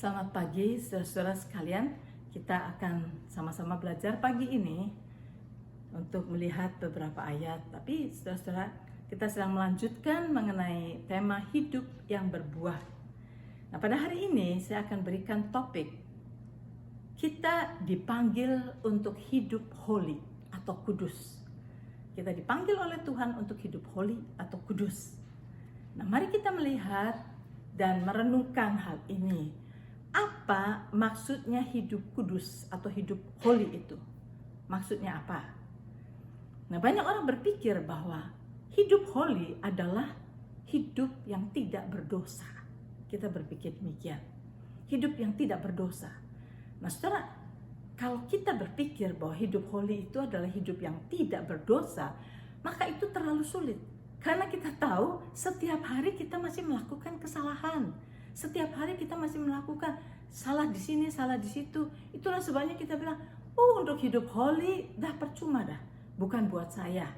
Selamat pagi saudara-saudara sekalian. Kita akan sama-sama belajar pagi ini untuk melihat beberapa ayat. Tapi saudara-saudara, kita sedang melanjutkan mengenai tema hidup yang berbuah. Nah, pada hari ini saya akan berikan topik kita dipanggil untuk hidup holy atau kudus. Kita dipanggil oleh Tuhan untuk hidup holy atau kudus. Nah, mari kita melihat dan merenungkan hal ini. Apa maksudnya hidup kudus atau hidup holy itu? Maksudnya apa? Nah, banyak orang berpikir bahwa hidup holy adalah hidup yang tidak berdosa. Kita berpikir demikian. Hidup yang tidak berdosa. Nah, saudara, kalau kita berpikir bahwa hidup holy itu adalah hidup yang tidak berdosa, maka itu terlalu sulit. Karena kita tahu setiap hari kita masih melakukan kesalahan. Setiap hari kita masih melakukan salah di sini, salah di situ. Itulah sebabnya kita bilang, untuk hidup holy dah percuma dah, bukan buat saya.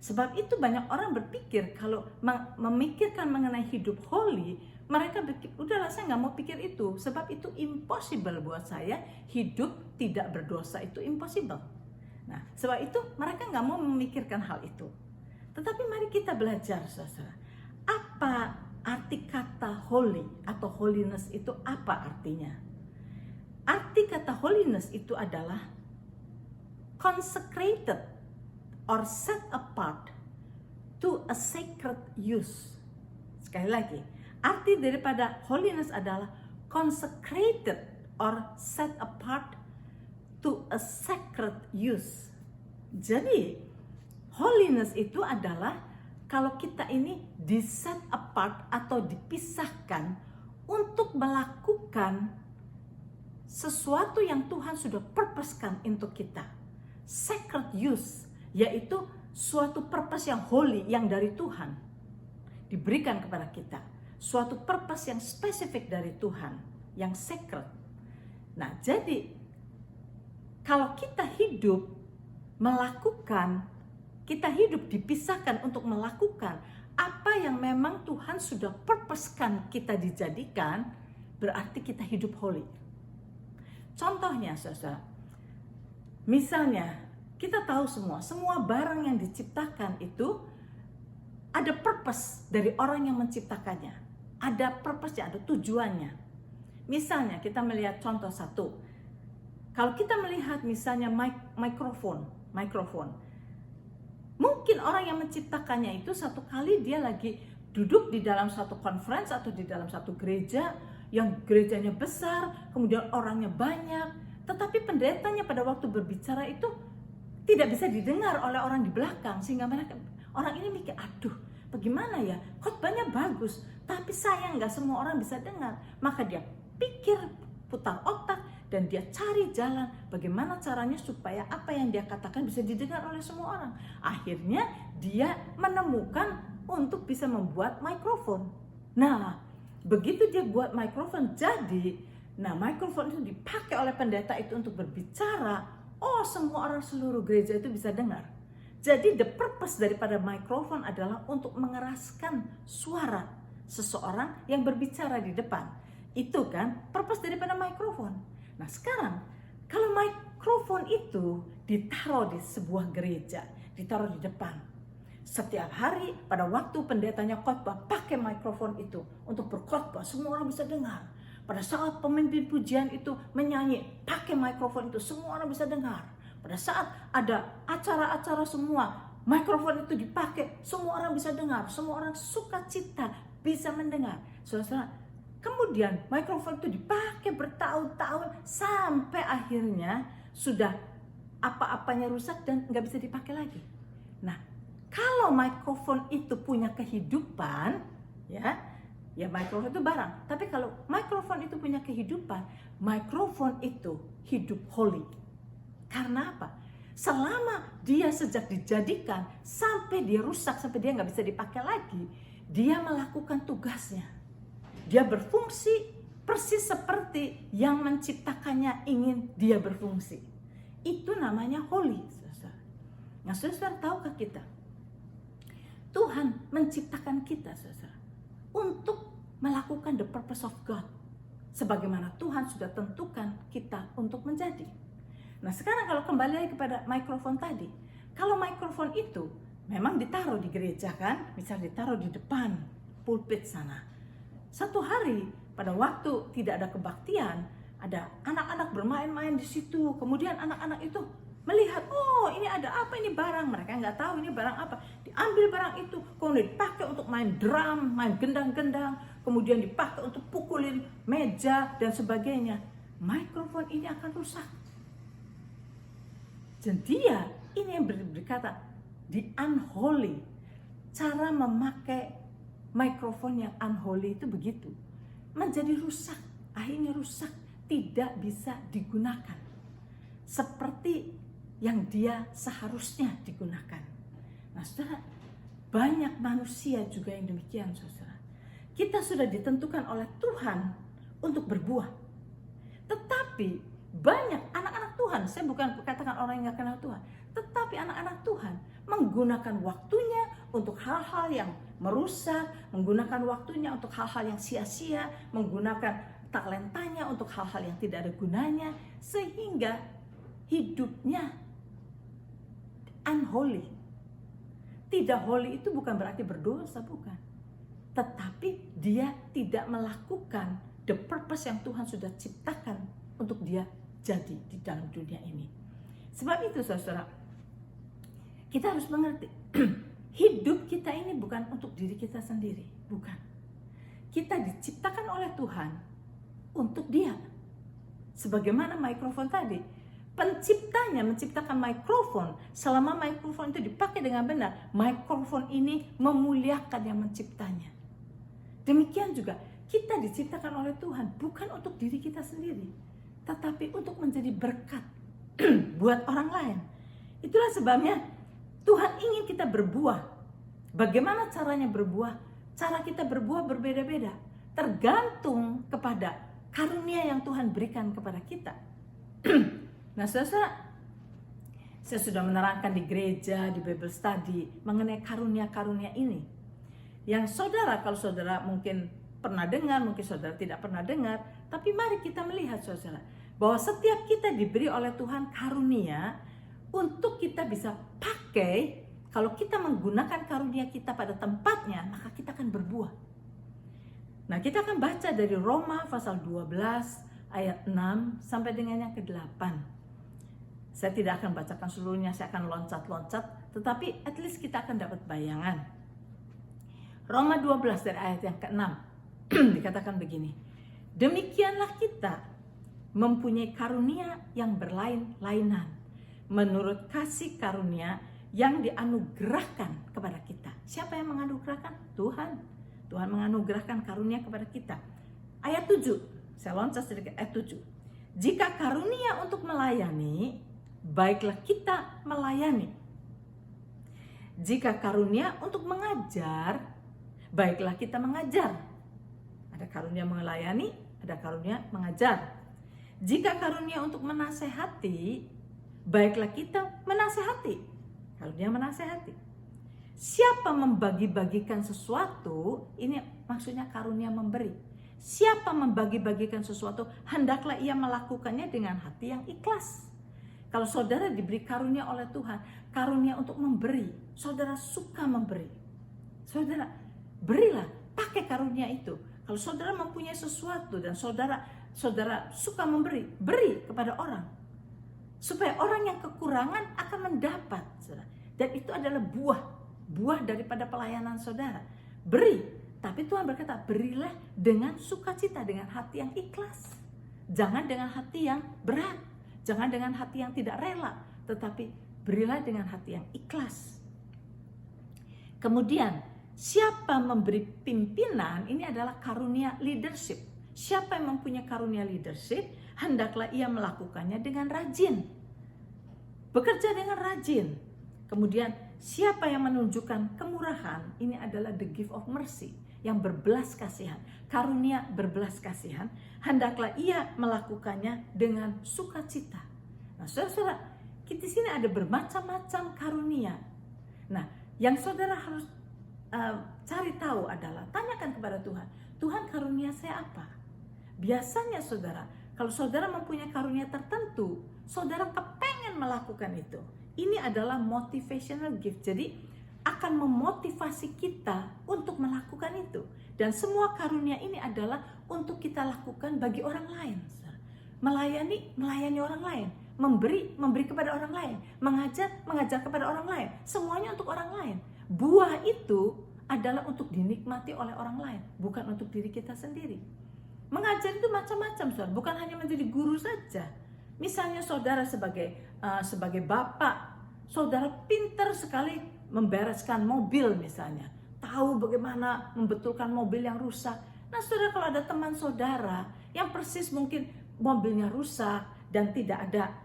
Sebab itu banyak orang berpikir kalau memikirkan mengenai hidup holy, mereka berpikir, udahlah saya nggak mau pikir itu. Sebab itu impossible buat saya, hidup tidak berdosa itu impossible. Nah, sebab itu mereka nggak mau memikirkan hal itu. Tetapi mari kita belajar, saudara. Apa arti kata holy atau holiness itu apa artinya? Arti kata holiness itu adalah consecrated or set apart to a sacred use. Sekali lagi, arti daripada holiness adalah consecrated or set apart to a sacred use. Jadi, holiness itu adalah kalau kita ini di-set apart atau dipisahkan untuk melakukan sesuatu yang Tuhan sudah purpose-kan untuk kita. Sacred use, yaitu suatu purpose yang holy, yang dari Tuhan diberikan kepada kita. Suatu purpose yang spesifik dari Tuhan, yang sacred. Nah, jadi kalau kita hidup kita hidup dipisahkan untuk melakukan apa yang memang Tuhan sudah purpose-kan kita dijadikan, berarti kita hidup holy. Contohnya, saudara, misalnya kita tahu semua barang yang diciptakan itu ada purpose dari orang yang menciptakannya. Ada purpose-nya, ada tujuannya. Misalnya kita melihat contoh satu. Kalau kita melihat misalnya mikrofon. Mungkin orang yang menciptakannya itu satu kali dia lagi duduk di dalam satu conference atau di dalam satu gereja yang gerejanya besar, kemudian orangnya banyak, tetapi pendetanya pada waktu berbicara itu tidak bisa didengar oleh orang di belakang, sehingga orang ini mikir, aduh bagaimana ya, khotbahnya bagus, tapi sayang nggak semua orang bisa dengar. Maka dia pikir, putar otak, dan dia cari jalan bagaimana caranya supaya apa yang dia katakan bisa didengar oleh semua orang. Akhirnya dia menemukan untuk bisa membuat mikrofon. Nah, begitu dia buat mikrofon jadi, mikrofon itu dipakai oleh pendeta itu untuk berbicara. Semua orang seluruh gereja itu bisa dengar. Jadi the purpose daripada mikrofon adalah untuk mengeraskan suara seseorang yang berbicara di depan. Itu kan purpose daripada mikrofon. Nah, sekarang kalau mikrofon itu ditaruh di sebuah gereja, ditaruh di depan, setiap hari pada waktu pendetanya khotbah pakai mikrofon itu untuk berkhotbah, semua orang bisa dengar. Pada saat pemimpin pujian itu menyanyi pakai mikrofon itu, semua orang bisa dengar. Pada saat ada acara-acara semua, mikrofon itu dipakai, semua orang bisa dengar, semua orang sukacita bisa mendengar. Saudara, kemudian mikrofon itu dipakai bertahun-tahun sampai akhirnya sudah apa-apanya rusak dan nggak bisa dipakai lagi. Nah, kalau mikrofon itu punya kehidupan, ya mikrofon itu barang. Tapi kalau mikrofon itu punya kehidupan, mikrofon itu hidup holy. Karena apa? Selama dia sejak dijadikan sampai dia rusak, sampai dia nggak bisa dipakai lagi, dia melakukan tugasnya. Dia berfungsi persis seperti yang menciptakannya ingin dia berfungsi. Itu namanya holy. Nah, saudara, tahukah kita? Tuhan menciptakan kita, saudara, untuk melakukan the purpose of God. sebagaimana Tuhan sudah tentukan kita untuk menjadi. Nah sekarang kalau kembali lagi kepada mikrofon tadi, kalau mikrofon itu memang ditaruh di gereja kan, misalnya ditaruh di depan pulpit sana. Satu hari pada waktu tidak ada kebaktian, ada anak-anak bermain-main di situ, kemudian anak-anak itu melihat, oh ini ada apa, ini barang, mereka nggak tahu ini barang apa, diambil barang itu, kemudian dipakai untuk main drum, main gendang-gendang, kemudian dipakai untuk pukulin meja dan sebagainya. Mikrofon ini akan rusak. Dan dia ini yang berkata di unholy, cara memakai mikrofon yang unholy itu begitu, menjadi rusak, akhirnya rusak, tidak bisa digunakan seperti yang dia seharusnya digunakan. Nah saudara, banyak manusia juga yang demikian saudara. Kita sudah ditentukan oleh Tuhan untuk berbuah, tetapi banyak anak-anak Tuhan, saya bukan katakan orang yang gak kenal Tuhan, tetapi anak-anak Tuhan menggunakan waktunya untuk hal-hal yang merusak, menggunakan waktunya untuk hal-hal yang sia-sia, menggunakan talentanya untuk hal-hal yang tidak ada gunanya, sehingga hidupnya unholy. Tidak holy itu bukan berarti berdosa, bukan. Tetapi dia tidak melakukan the purpose yang Tuhan sudah ciptakan untuk dia jadi di dalam dunia ini. Sebab itu saudara, kita harus mengerti, hidup kita ini bukan untuk diri kita sendiri, bukan. Kita diciptakan oleh Tuhan untuk dia. Sebagaimana mikrofon tadi, penciptanya menciptakan mikrofon, selama mikrofon itu dipakai dengan benar, mikrofon ini memuliakan yang menciptanya. Demikian juga kita diciptakan oleh Tuhan bukan untuk diri kita sendiri, tetapi untuk menjadi berkat buat orang lain. Itulah sebabnya Tuhan ingin kita berbuah. Bagaimana caranya berbuah? Cara kita berbuah berbeda-beda, tergantung kepada karunia yang Tuhan berikan kepada kita. Nah saudara, saya sudah menerangkan di gereja, di Bible Study mengenai karunia-karunia ini. Yang saudara, kalau saudara mungkin pernah dengar, mungkin saudara tidak pernah dengar, tapi mari kita melihat saudara, bahwa setiap kita diberi oleh Tuhan karunia untuk kita bisa pakai. Kalau kita menggunakan karunia kita pada tempatnya, maka kita akan berbuah. Nah kita akan baca dari Roma pasal 12 ayat 6 sampai dengan yang ke-8. Saya tidak akan bacakan seluruhnya, saya akan loncat-loncat, tetapi at least kita akan dapat bayangan. Roma 12 dari ayat yang ke-6 dikatakan begini, demikianlah kita mempunyai karunia yang berlain-lainan menurut kasih karunia yang dianugerahkan kepada kita. Siapa yang menganugerahkan? Tuhan. Tuhan menganugerahkan karunia kepada kita. Ayat 7, saya loncat sedikit ayat 7. Jika karunia untuk melayani, baiklah kita melayani. Jika karunia untuk mengajar, baiklah kita mengajar. Ada karunia melayani, ada karunia mengajar. Jika karunia untuk menasehati, baiklah kita menasehati. Karunia menasehati. Siapa membagi-bagikan sesuatu, ini maksudnya karunia memberi. Siapa membagi-bagikan sesuatu, hendaklah ia melakukannya dengan hati yang ikhlas. Kalau saudara diberi karunia oleh Tuhan, karunia untuk memberi, saudara suka memberi. Saudara, berilah, pakai karunia itu. Kalau saudara mempunyai sesuatu dan saudara suka memberi, beri kepada orang. Supaya orang yang kekurangan akan mendapat. Saudara. Dan itu adalah buah daripada pelayanan saudara. Beri, tapi Tuhan berkata, berilah dengan sukacita, dengan hati yang ikhlas. Jangan dengan hati yang berat, jangan dengan hati yang tidak rela, tetapi berilah dengan hati yang ikhlas. Kemudian, siapa memberi pimpinan, ini adalah karunia leadership. Siapa yang mempunyai karunia leadership, hendaklah ia melakukannya dengan rajin. Bekerja dengan rajin. Kemudian siapa yang menunjukkan kemurahan, ini adalah the gift of mercy, yang berbelas kasihan, karunia berbelas kasihan, hendaklah ia melakukannya dengan sukacita. Nah saudara, di sini ada bermacam-macam karunia. Nah yang saudara harus cari tahu adalah, tanyakan kepada Tuhan, Tuhan karunia saya apa? Biasanya saudara, kalau saudara mempunyai karunia tertentu, saudara kepengen melakukan itu. Ini adalah motivational gift. Jadi akan memotivasi kita untuk melakukan itu. Dan semua karunia ini adalah untuk kita lakukan bagi orang lain. Melayani orang lain. Memberi kepada orang lain. Mengajar kepada orang lain. Semuanya untuk orang lain. Buah itu adalah untuk dinikmati oleh orang lain, bukan untuk diri kita sendiri. Mengajar itu macam-macam, saudara. Bukan hanya menjadi guru saja. Misalnya saudara sebagai bapak, saudara pintar sekali membereskan mobil misalnya. Tahu bagaimana membetulkan mobil yang rusak. Nah saudara, kalau ada teman saudara yang persis mungkin mobilnya rusak dan tidak ada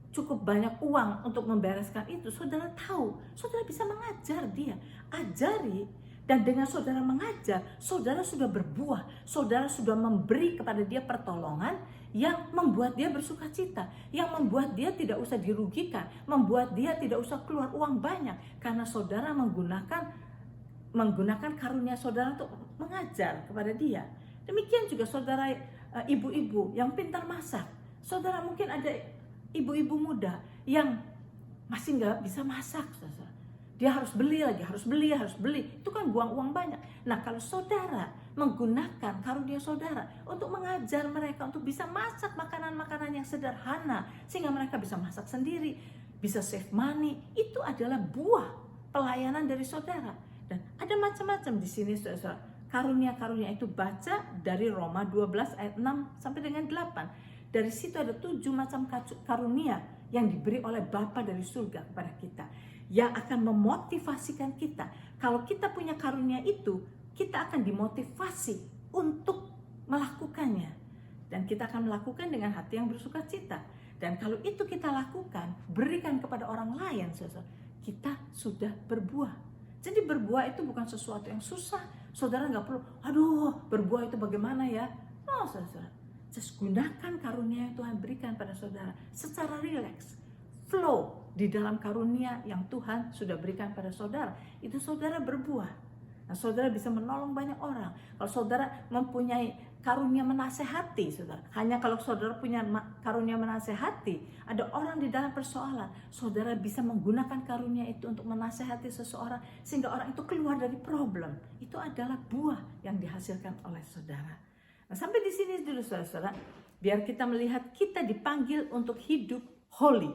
cukup banyak uang untuk membereskan itu, saudara tahu, saudara bisa mengajar dia, ajari. Dan dengan saudara mengajar, saudara sudah berbuah, saudara sudah memberi kepada dia pertolongan yang membuat dia bersuka cita, yang membuat dia tidak usah dirugikan, membuat dia tidak usah keluar uang banyak, karena saudara menggunakan karunia saudara untuk mengajar kepada dia. Demikian juga saudara ibu-ibu yang pintar masak. Saudara mungkin ada ibu-ibu muda yang masih nggak bisa masak, saudara. Dia harus beli lagi, harus beli. Itu kan buang uang banyak. Nah, kalau saudara menggunakan karunia saudara untuk mengajar mereka untuk bisa masak makanan-makanan yang sederhana, sehingga mereka bisa masak sendiri, bisa save money, itu adalah buah pelayanan dari saudara. Dan ada macam-macam di sini, saudara. Karunia-karunia itu baca dari Roma 12 ayat 6 sampai dengan 8. Dari situ ada 7 macam karunia yang diberi oleh Bapa dari surga kepada kita, yang akan memotivasikan kita. Kalau kita punya karunia itu, kita akan dimotivasi untuk melakukannya. Dan kita akan melakukan dengan hati yang bersuka cita. Dan kalau itu kita lakukan, berikan kepada orang lain, kita sudah berbuah. Jadi berbuah itu bukan sesuatu yang susah. Saudara nggak perlu, berbuah itu bagaimana ya? No, saudara. Just gunakan karunia yang Tuhan berikan pada saudara secara rileks. Flow di dalam karunia yang Tuhan sudah berikan pada saudara, itu saudara berbuah. Nah, saudara bisa menolong banyak orang. Kalau saudara mempunyai karunia menasehati, saudara, hanya kalau saudara punya karunia menasehati, ada orang di dalam persoalan, saudara bisa menggunakan karunia itu untuk menasehati seseorang sehingga orang itu keluar dari problem. Itu adalah buah yang dihasilkan oleh saudara. Nah, sampai di sini dulu saudara, biar kita melihat kita dipanggil untuk hidup holy.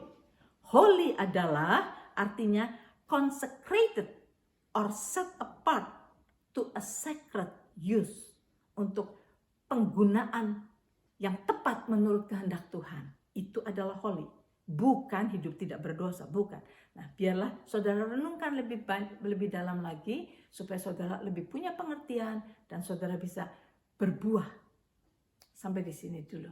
Holy adalah artinya consecrated or set apart to a sacred use, untuk penggunaan yang tepat menurut kehendak Tuhan. Itu adalah holy, bukan hidup tidak berdosa, bukan. Nah, biarlah saudara renungkan lebih dalam lagi supaya saudara lebih punya pengertian dan saudara bisa berbuah. Sampai di sini dulu.